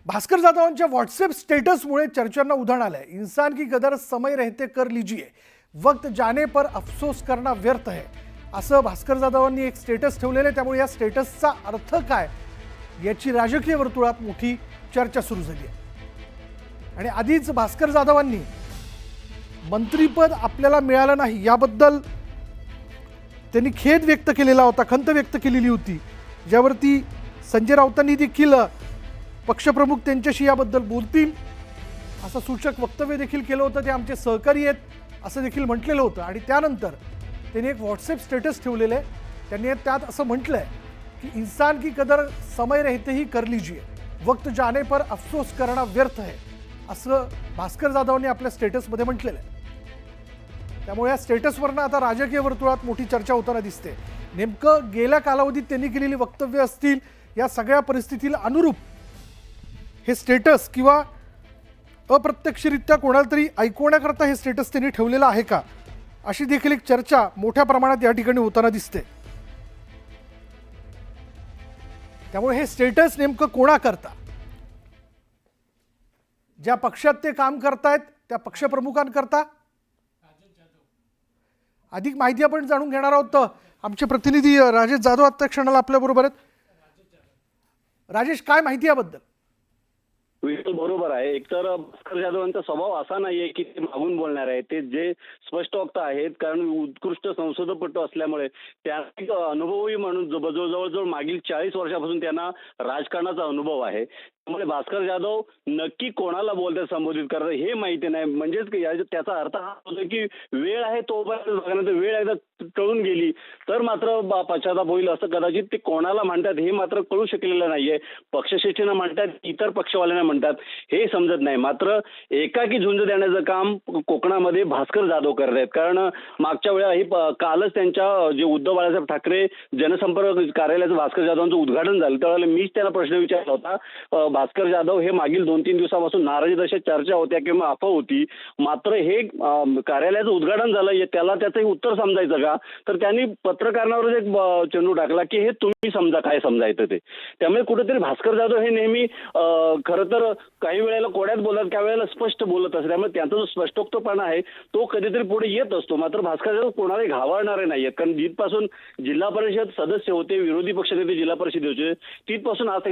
Bhaskar जाधवांच्या WhatsApp स्टेटसमुळे चर्चांना उधाण आलंय। इंसान की कदर समय रहते कर लीजिए, वक्त जाने पर अफसोस करना व्यर्थ है, असं भास्कर जाधवांनी एक स्टेटस ठेवलेलं आहे। त्यामुळे या स्टेटसचा अर्थ काय याची राजकीय वर्तुळात मोठी चर्चा सुरू झाली आहे। आणि आधीच भास्कर जाधवांनी मंत्रीपद आपल्याला मिळालं नाही याबद्दल त्यांनी खेद व्यक्त केलेला होता, खंत व्यक्त केलेली होती, ज्यावरती संजय राऊतांनी देखील पक्षप्रमुख त्यांच्याशी याबद्दल बोलतील असं सूचक वक्तव्य देखील केलं होतं। ते आमचे सहकारी आहेत असं देखील म्हटलेलं होतं। आणि त्यानंतर त्यांनी एक व्हॉट्सएप स्टेटस ठेवलेलं आहे। त्यांनी त्यात असं म्हटलंय की इंसान की कदर समय रहते ही कर लीजिए, वक्त जाने पर अफसोस करना व्यर्थ है, असं भास्कर जाधवांनी आपल्या स्टेटसमध्ये म्हटलेलं आहे। त्यामुळे या स्टेटसवरनं आता राजकीय वर्तुळात मोठी चर्चा होताना दिसते। नेमकं गेल्या कालावधीत त्यांनी केलेली वक्तव्य असतील, या सगळ्या परिस्थितीला अनुरूप हे स्टेटस किंवा अप्रत्यक्षरित्या कोणाला तरी ऐकवण्याकरता हे स्टेटस त्यांनी ठेवलेलं आहे का, अशी देखील एक चर्चा मोठ्या प्रमाणात या ठिकाणी होताना दिसते। त्यामुळे हे स्टेटस नेमकं कोणाकरता, ज्या पक्षात ते काम करतायत त्या पक्षप्रमुखांकरता, अधिक माहिती आपण जाणून घेणार आहोत। आमचे प्रतिनिधी राजेश जाधव आता क्षणाला आपल्या बरोबर आहेत। राजेश, काय माहिती याबद्दल? बरोबर आहे। एकतर भास्कर जाधवांचा स्वभाव असा नाहीये की ते मागून बोलणार आहे, ते जे स्पष्ट वक्ता आहेत, कारण उत्कृष्ट संशोधनपटू असल्यामुळे त्या अनुभवी म्हणून जवळजवळ मागील 40 वर्षापासून त्यांना राजकारणाचा अनुभव आहे। त्यामुळे भास्कर जाधव नक्की कोणाला बोलतात, संबोधित करतात हे माहिती नाही। म्हणजेच त्याचा अर्थ हा होतो की वेळ आहे तोपर्यंत, वेळ एकदा टळून गेली तर मात्र पश्चाताप होईल, असं कदाचित ते कोणाला म्हणतात हे मात्र कळू शकलेलं नाहीये। पक्षश्रेष्ठींना म्हणतात, इतर पक्षवाल्यांना म्हणतात हे समजत नाही। मात्र एकाकी झुंज देण्याचं काम कोकणामध्ये भास्कर जाधव करत आहेत। कारण मागच्या वेळा ही कालच त्यांच्या जे उद्धव बाळासाहेब ठाकरे जनसंपर्क कार्यालयाचं भास्कर जाधवांचं उद्घाटन झालं, त्यावेळेला मीच त्याला प्रश्न विचारला होता। भास्कर जाधव हे मागील 2-3 दिवसापासून नाराजी अशा चर्चा होत्या किंवा अफवा होती, मात्र हे कार्यालयाचं उद्घाटन झालं, त्याला त्याचं उत्तर समजायचं का? तर त्यांनी पत्रकारांवर एक चेंडू टाकला की हे तुम्ही समजा काय समजायचं ते। त्यामुळे कुठेतरी भास्कर जाधव हे नेहमी खरं तर काही वेळेला कोड्यात बोलतात, काही वेळेला स्पष्ट बोलत असतात। त्यामुळे त्यांचा जो स्पष्टोक्तपणा आहे तो कधीतरी पुढे येत असतो। मात्र भास्कर जाधव कोणालाही घाबरणारे नाहीयेत, कारण जिथपासून जिल्हा परिषद सदस्य होते, विरोधी पक्षनेते जिल्हा परिषदेचे, तिथपासून आज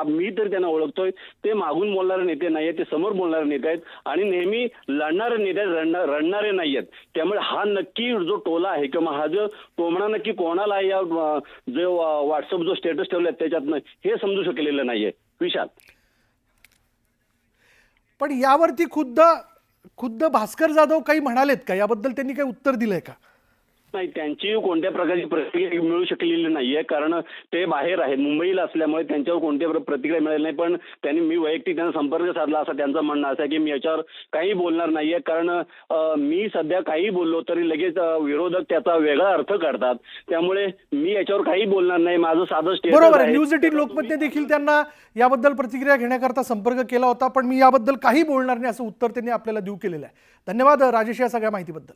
मी तरी त्यांना ओळखतोय, ते मागून बोलणारे नेते नाहीयेत, ते समोर बोलणारे नेते आहेत आणि नेहमी लढणारे नेते आहेत, रडणारे नाहीयेत। त्यामुळे हा नक्की जो टोला आहे किंवा हा जो टोमणा नक्की कोणाला या जो व्हॉट्सअप जो स्टेटस ठेवलाय त्याच्यातनं हे समजू शकलेलं नाहीये विशाल। पण यावरती खुद्द भास्कर जाधव काही म्हणालेत का? याबद्दल त्यांनी काही उत्तर दिलंय का? नाही, त्यांची कोणत्या प्रकारची प्रतिक्रिया मिळू शकलेली नाहीये, कारण ते बाहेर आहेत, मुंबईला असल्यामुळे त्यांच्यावर कोणत्या प्रतिक्रिया मिळाली नाही। पण त्यांनी मी वैयक्तिक त्यांना संपर्क साधला, असं त्यांचं म्हणणं असं की मी याच्यावर काही बोलणार नाहीये, कारण मी सध्या काही बोललो तरी लगेच विरोधक त्याचा वेगळा अर्थ काढतात। त्यामुळे मी याच्यावर काही बोलणार नाही, माझं साधं स्टेटस बरोबर आहे। न्यूज 18 लोकमतने देखील त्यांना याबद्दल प्रतिक्रिया घेण्याकरता संपर्क केला होता, पण मी याबद्दल काही बोलणार नाही असं उत्तर त्यांनी आपल्याला देऊ केलेलं आहे। धन्यवाद राजेश या सगळ्या माहितीबद्दल।